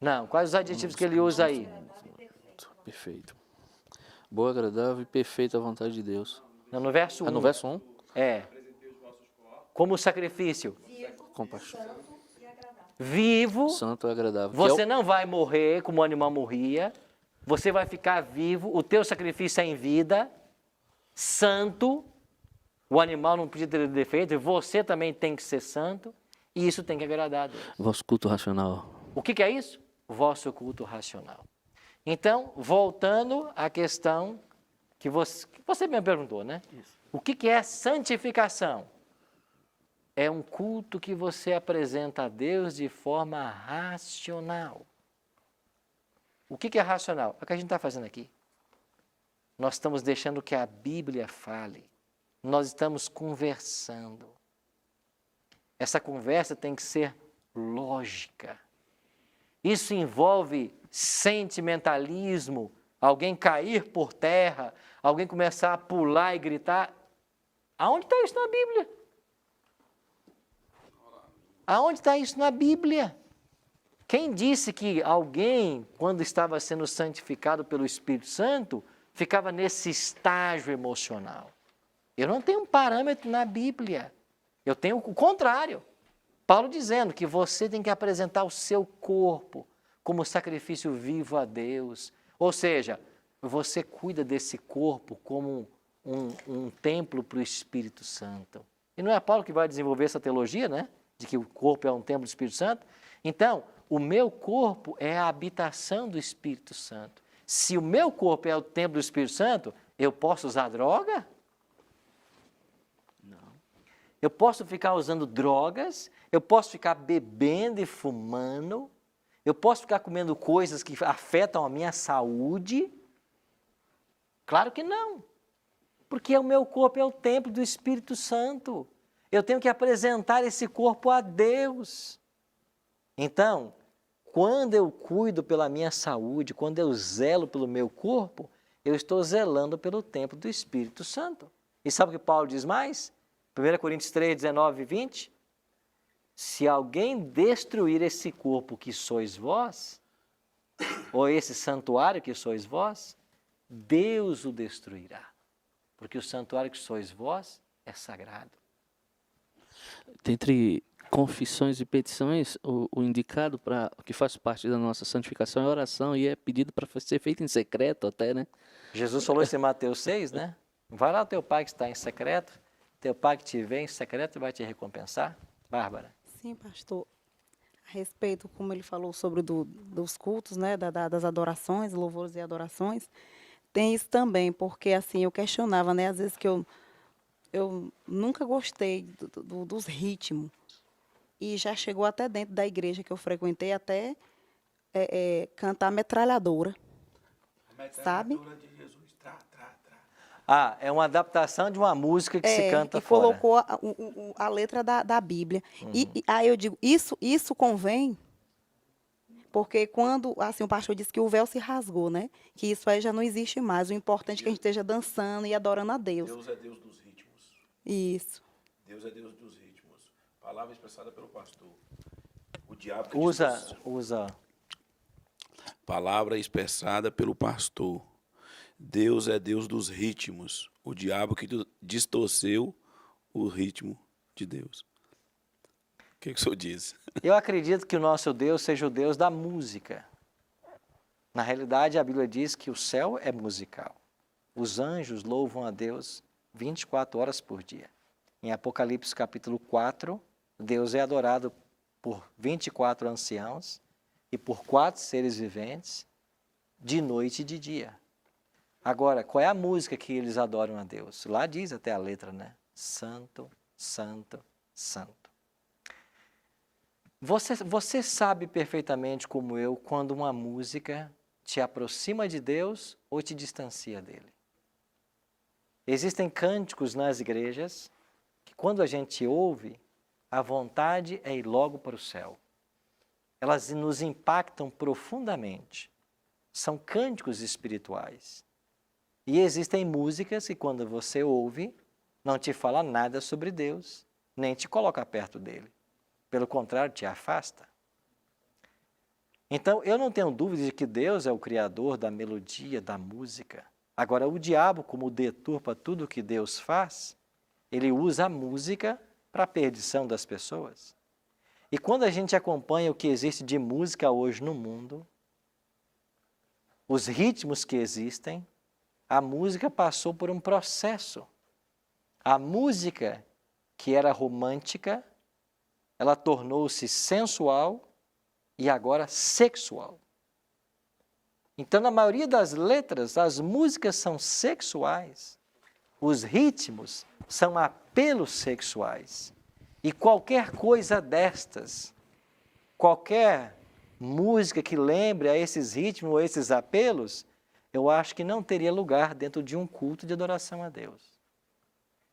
Não, quais os adjetivos que ele usa aí? Perfeito. Boa, agradável e perfeita vontade de Deus. Não, no verso 1. No verso 1? É. Como sacrifício. Compaixão. Vivo. Santo e agradável. Você não vai morrer como o animal morria. Você vai ficar vivo. O teu sacrifício é em vida. Santo. O animal não podia ter defeito. E você também tem que ser santo. E isso tem que agradar a Deus. Vosso culto racional. O que é isso? Vosso culto racional. Então, voltando à questão que você me perguntou, né? Isso. O que é santificação? É um culto que você apresenta a Deus de forma racional. O que é racional? É o que a gente está fazendo aqui. Nós estamos deixando que a Bíblia fale. Nós estamos conversando. Essa conversa tem que ser lógica. Isso envolve sentimentalismo, alguém cair por terra, alguém começar a pular e gritar. Aonde está isso na Bíblia? Aonde está isso na Bíblia? Quem disse que alguém, quando estava sendo santificado pelo Espírito Santo, ficava nesse estágio emocional? Eu não tenho um parâmetro na Bíblia. Eu tenho o contrário. Paulo dizendo que você tem que apresentar o seu corpo como sacrifício vivo a Deus. Ou seja, você cuida desse corpo como um templo para o Espírito Santo. E não é Paulo que vai desenvolver essa teologia, né? De que o corpo é um templo do Espírito Santo. Então, o meu corpo é a habitação do Espírito Santo. Se o meu corpo é o templo do Espírito Santo, eu posso usar droga? Não. Eu posso ficar usando drogas? Eu posso ficar bebendo e fumando? Eu posso ficar comendo coisas que afetam a minha saúde? Claro que não. Porque o meu corpo é o templo do Espírito Santo. Eu tenho que apresentar esse corpo a Deus. Então, quando eu cuido pela minha saúde, quando eu zelo pelo meu corpo, eu estou zelando pelo templo do Espírito Santo. E sabe o que Paulo diz mais? 1 Coríntios 3, 19 e 20. Se alguém destruir esse corpo que sois vós, ou esse santuário que sois vós, Deus o destruirá. Porque o santuário que sois vós é sagrado. Dentre confissões e petições, o indicado para que faz parte da nossa santificação é a oração e é pedido para ser feito em secreto até, né? Jesus falou isso em Mateus 6, né? Vai lá ao teu pai que está em secreto, teu pai que te vê em secreto vai te recompensar. Bárbara. Sim, pastor. A respeito, como ele falou sobre dos cultos, né, das adorações, louvores e adorações, tem isso também, porque assim, eu questionava, né, às vezes que eu nunca gostei dos ritmos. E já chegou até dentro da igreja que eu frequentei, até cantar metralhadora. Sabe? De Jesus. É uma adaptação de uma música que se canta e fora. Colocou a letra da Bíblia. E aí eu digo, isso convém, porque quando assim, o pastor disse que o véu se rasgou, né? Que isso aí já não existe mais. O importante é que a gente esteja dançando e adorando a Deus. Deus é Deus dos ritmos. Isso. Deus é Deus dos ritmos. Palavra expressada pelo pastor. O diabo Usa. Palavra expressada pelo pastor. Deus é Deus dos ritmos. O diabo que distorceu o ritmo de Deus. O que o senhor diz? Eu acredito que o nosso Deus seja o Deus da música. Na realidade, a Bíblia diz que o céu é musical. Os anjos louvam a Deus 24 horas por dia. Em Apocalipse capítulo 4, Deus é adorado por 24 anciãos e por 4 seres viventes, de noite e de dia. Agora, qual é a música que eles adoram a Deus? Lá diz até a letra, né? Santo, Santo, Santo. Você sabe perfeitamente como eu quando uma música te aproxima de Deus ou te distancia dele. Existem cânticos nas igrejas que quando a gente ouve, a vontade é ir logo para o céu. Elas nos impactam profundamente. São cânticos espirituais. E existem músicas que quando você ouve, não te fala nada sobre Deus, nem te coloca perto dele. Pelo contrário, te afasta. Então, eu não tenho dúvida de que Deus é o criador da melodia, da música. Agora, o diabo, como deturpa tudo o que Deus faz, ele usa a música para a perdição das pessoas. E quando a gente acompanha o que existe de música hoje no mundo, os ritmos que existem, a música passou por um processo. A música, que era romântica, ela tornou-se sensual e agora sexual. Então, na maioria das letras, as músicas são sexuais. Os ritmos são apelos sexuais. E qualquer coisa destas, qualquer música que lembre a esses ritmos ou esses apelos, eu acho que não teria lugar dentro de um culto de adoração a Deus.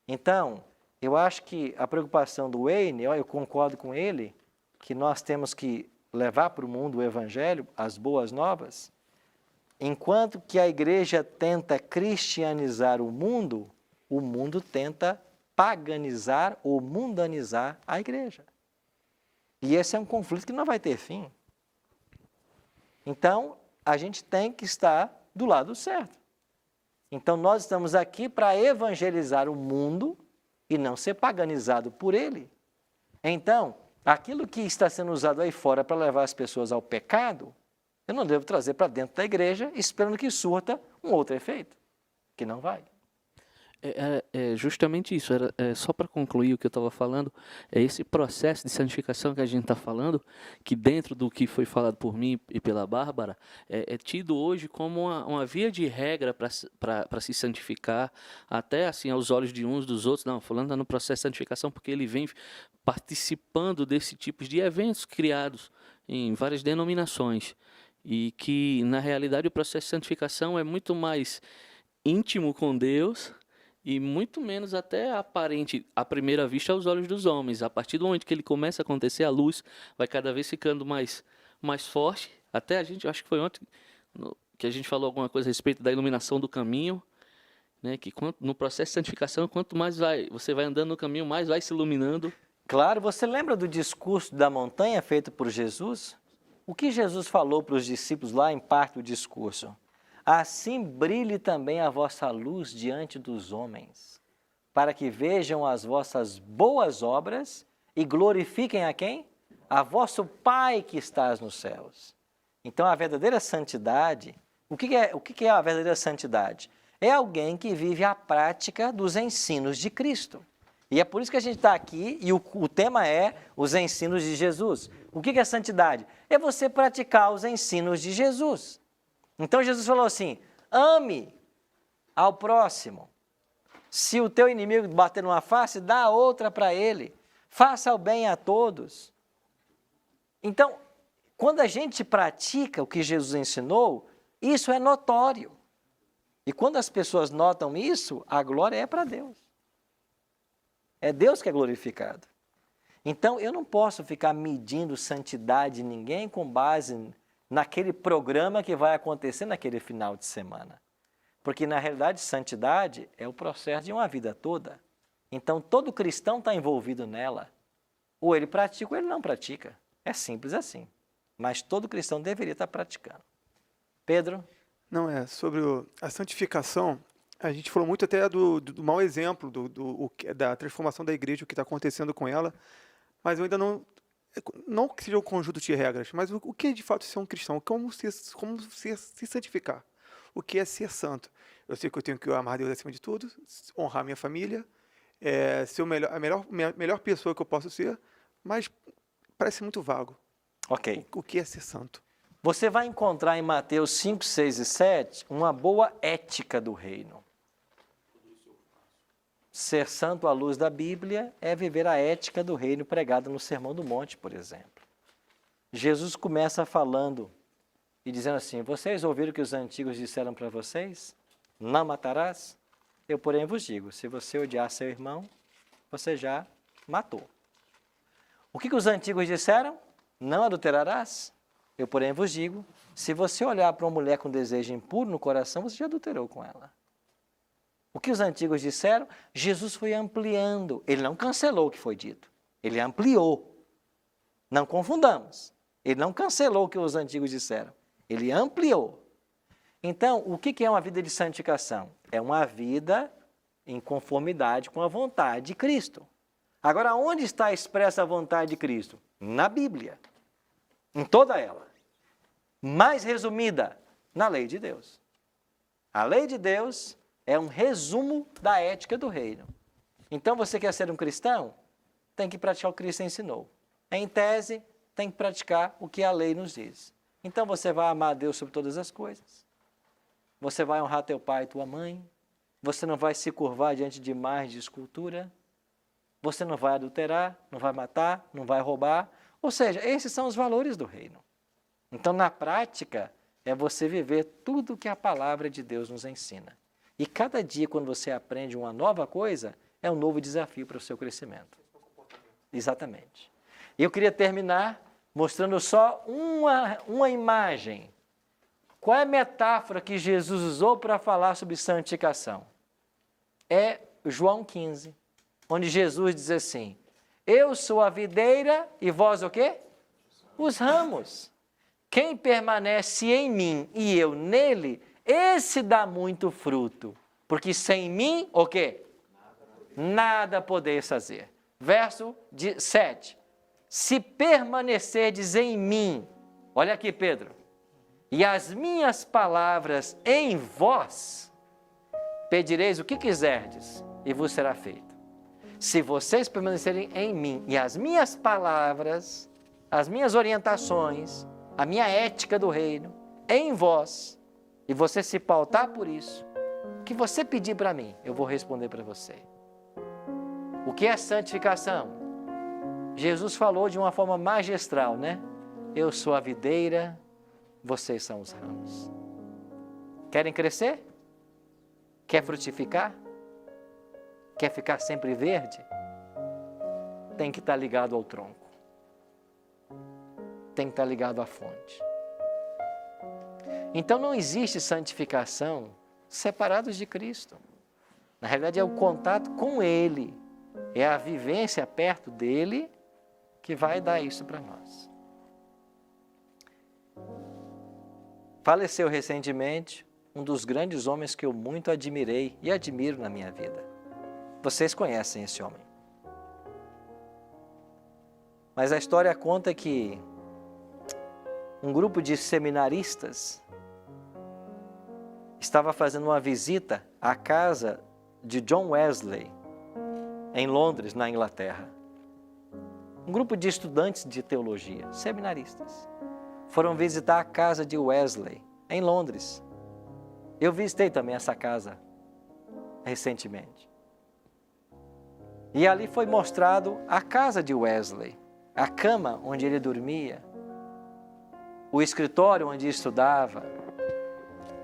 Então, eu acho que a preocupação do Wayne, eu concordo com ele, que nós temos que levar para o mundo o Evangelho, as boas novas, enquanto que a igreja tenta cristianizar o mundo tenta paganizar ou mundanizar a igreja. E esse é um conflito que não vai ter fim. Então, a gente tem que estar do lado certo. Então, nós estamos aqui para evangelizar o mundo e não ser paganizado por ele. Então, aquilo que está sendo usado aí fora para levar as pessoas ao pecado, eu não devo trazer para dentro da igreja esperando que surta um outro efeito, que não vai. É justamente isso, só para concluir o que eu estava falando, é esse processo de santificação que a gente está falando, que dentro do que foi falado por mim e pela Bárbara, é tido hoje como uma via de regra para se santificar, até assim aos olhos de uns dos outros. Não, fulano está no processo de santificação porque ele vem participando desse tipo de eventos criados em várias denominações, e que na realidade o processo de santificação é muito mais íntimo com Deus e muito menos até aparente à primeira vista aos olhos dos homens. A partir do momento que ele começa a acontecer, a luz vai cada vez ficando mais forte. Até a gente, acho que foi ontem que a gente falou alguma coisa a respeito da iluminação do caminho, né? Que no processo de santificação, quanto mais você vai andando no caminho, mais vai se iluminando. Claro, você lembra do discurso da montanha feito por Jesus? O que Jesus falou para os discípulos lá em parte do discurso? Assim brilhe também a vossa luz diante dos homens, para que vejam as vossas boas obras e glorifiquem a quem? A vosso Pai que estás nos céus. Então, a verdadeira santidade, o que é a verdadeira santidade? É alguém que vive a prática dos ensinos de Cristo. E é por isso que a gente está aqui e o tema é os ensinos de Jesus. O que é santidade? É você praticar os ensinos de Jesus. Então Jesus falou assim, ame ao próximo. Se o teu inimigo bater numa face, dá a outra para ele. Faça o bem a todos. Então, quando a gente pratica o que Jesus ensinou, isso é notório. E quando as pessoas notam isso, a glória é para Deus. É Deus que é glorificado. Então, eu não posso ficar medindo santidade de ninguém com base naquele programa que vai acontecer naquele final de semana. Porque, na realidade, santidade é o processo de uma vida toda. Então, todo cristão está envolvido nela. Ou ele pratica ou ele não pratica. É simples assim. Mas todo cristão deveria estar praticando. Pedro? Não, sobre a santificação, a gente falou muito até do mau exemplo, da transformação da igreja, o que está acontecendo com ela, mas eu ainda não que seja um conjunto de regras, mas o que é de fato ser um cristão, como se santificar, o que é ser santo. Eu sei que eu tenho que amar Deus acima de tudo, honrar minha família, ser a melhor pessoa que eu posso ser, mas parece muito vago. Ok. O que é ser santo? Você vai encontrar em Mateus 5, 6 e 7 uma boa ética do reino. Ser santo à luz da Bíblia é viver a ética do reino pregada no Sermão do Monte, por exemplo. Jesus começa falando e dizendo assim, vocês ouviram o que os antigos disseram para vocês? Não matarás? Eu, porém, vos digo, se você odiar seu irmão, você já matou. O que os antigos disseram? Não adulterarás? Eu, porém, vos digo, se você olhar para uma mulher com desejo impuro no coração, você já adulterou com ela. O que os antigos disseram? Jesus foi ampliando. Ele não cancelou o que foi dito. Ele ampliou. Não confundamos. Ele não cancelou o que os antigos disseram. Ele ampliou. Então, o que é uma vida de santificação? É uma vida em conformidade com a vontade de Cristo. Agora, onde está expressa a vontade de Cristo? Na Bíblia. Em toda ela. Mais resumida, na lei de Deus. A lei de Deus é um resumo da ética do reino. Então, você quer ser um cristão? Tem que praticar o que Cristo ensinou. Em tese, tem que praticar o que a lei nos diz. Então, você vai amar a Deus sobre todas as coisas. Você vai honrar teu pai e tua mãe. Você não vai se curvar diante de imagens de escultura. Você não vai adulterar, não vai matar, não vai roubar. Ou seja, esses são os valores do reino. Então, na prática, é você viver tudo que a palavra de Deus nos ensina. E cada dia, quando você aprende uma nova coisa, é um novo desafio para o seu crescimento. Exatamente. E eu queria terminar mostrando só uma imagem. Qual é a metáfora que Jesus usou para falar sobre santificação? É João 15, onde Jesus diz assim: eu sou a videira e vós o quê? Os ramos. Quem permanece em mim e eu nele, esse dá muito fruto. Porque sem mim, o quê? Nada podeis fazer. Verso 7. Se permanecerdes em mim, olha aqui, Pedro, e as minhas palavras em vós, pedireis o que quiserdes e vos será feito. Se vocês permanecerem em mim e as minhas palavras, as minhas orientações, a minha ética do reino, em vós, e você se pautar por isso, o que você pedir para mim, eu vou responder para você. O que é santificação? Jesus falou de uma forma magistral, né? Eu sou a videira, vocês são os ramos. Querem crescer? Quer frutificar? Quer ficar sempre verde? Tem que estar ligado ao tronco. Tem que estar ligado à fonte. Então não existe santificação separados de Cristo. Na realidade é o contato com Ele, é a vivência perto dEle que vai dar isso para nós. Faleceu recentemente um dos grandes homens que eu muito admirei e admiro na minha vida. Vocês conhecem esse homem. Mas a história conta que um grupo de seminaristas estava fazendo uma visita à casa de John Wesley, em Londres, na Inglaterra. Um grupo de estudantes de teologia, seminaristas, foram visitar a casa de Wesley, em Londres. Eu visitei também essa casa recentemente. E ali foi mostrado a casa de Wesley, a cama onde ele dormia, o escritório onde estudava.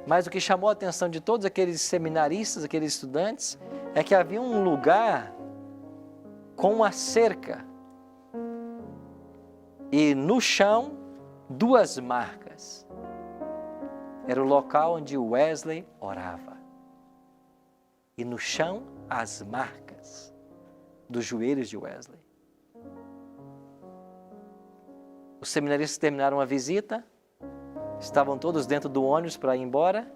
Mas o que chamou a atenção de todos aqueles seminaristas, aqueles estudantes, é que havia um lugar com uma cerca e no chão 2 marcas. Era o local onde Wesley orava. E no chão as marcas dos joelhos de Wesley. Os seminaristas terminaram a visita, estavam todos dentro do ônibus para ir embora,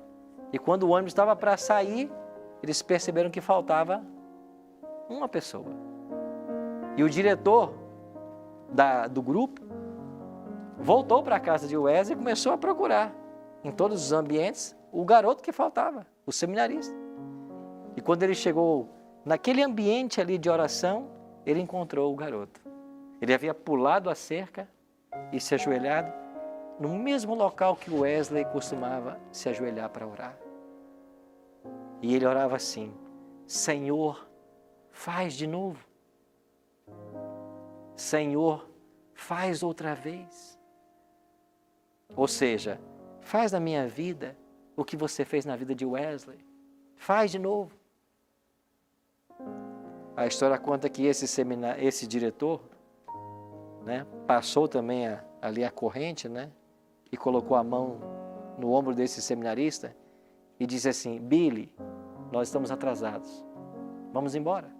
e quando o ônibus estava para sair, eles perceberam que faltava uma pessoa. E o diretor do grupo voltou para a casa de Wesley e começou a procurar em todos os ambientes o garoto que faltava, o seminarista. E quando ele chegou naquele ambiente ali de oração, ele encontrou o garoto. Ele havia pulado a cerca e se ajoelhado no mesmo local que Wesley costumava se ajoelhar para orar. E ele orava assim: Senhor, faz de novo. Senhor, faz outra vez. Ou seja, faz na minha vida o que você fez na vida de Wesley. Faz de novo. A história conta que esse diretor, né, passou também ali a corrente, né, e colocou a mão no ombro desse seminarista e disse assim: Billy, nós estamos atrasados. Vamos embora.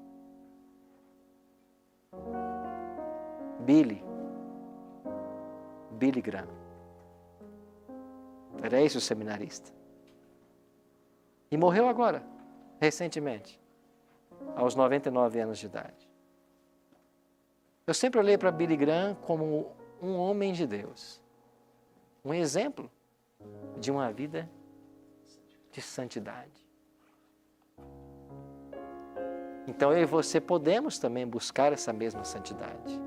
Billy Graham. Era esse o seminarista. E morreu agora, recentemente, aos 99 anos de idade. Eu sempre olhei para Billy Graham como um homem de Deus, um exemplo de uma vida de santidade. Então eu e você podemos também buscar essa mesma santidade.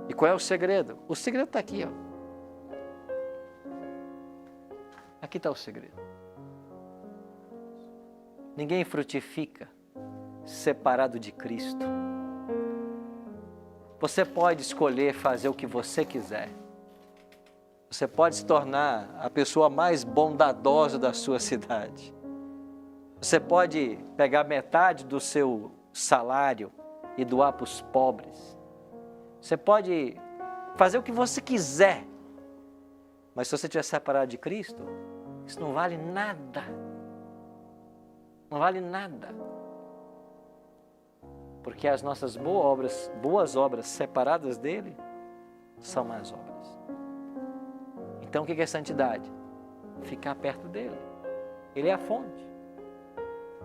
E qual é o segredo? O segredo está aqui, ó. Aqui está o segredo. Ninguém frutifica separado de Cristo. Você pode escolher fazer o que você quiser. Você pode se tornar a pessoa mais bondadosa da sua cidade. Você pode pegar metade do seu salário e doar para os pobres. Você pode fazer o que você quiser. Mas se você estiver separado de Cristo, isso não vale nada. Não vale nada. Porque as nossas boas obras separadas dele, são más obras. Então o que é santidade? Ficar perto dele. Ele é a fonte.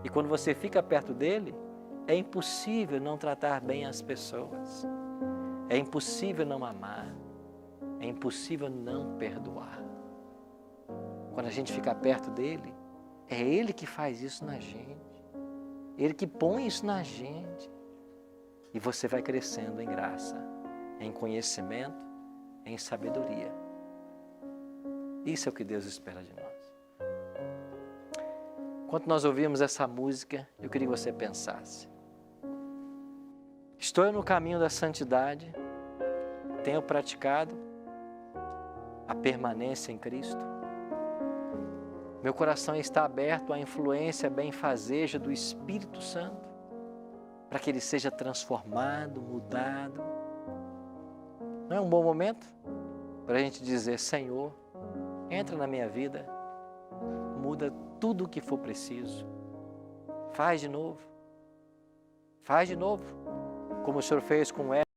E quando você fica perto dele, é impossível não tratar bem as pessoas. É impossível não amar. É impossível não perdoar. Quando a gente fica perto dele, é ele que faz isso na gente. Ele que põe isso na gente. E você vai crescendo em graça, em conhecimento, em sabedoria. Isso é o que Deus espera de nós. Enquanto nós ouvimos essa música, eu queria que você pensasse. Estou eu no caminho da santidade? Tenho praticado a permanência em Cristo? Meu coração está aberto à influência benfazeja do Espírito Santo, para que ele seja transformado, mudado. Não é um bom momento para a gente dizer: Senhor, entra na minha vida, muda tudo o que for preciso, faz de novo, como o Senhor fez com ela.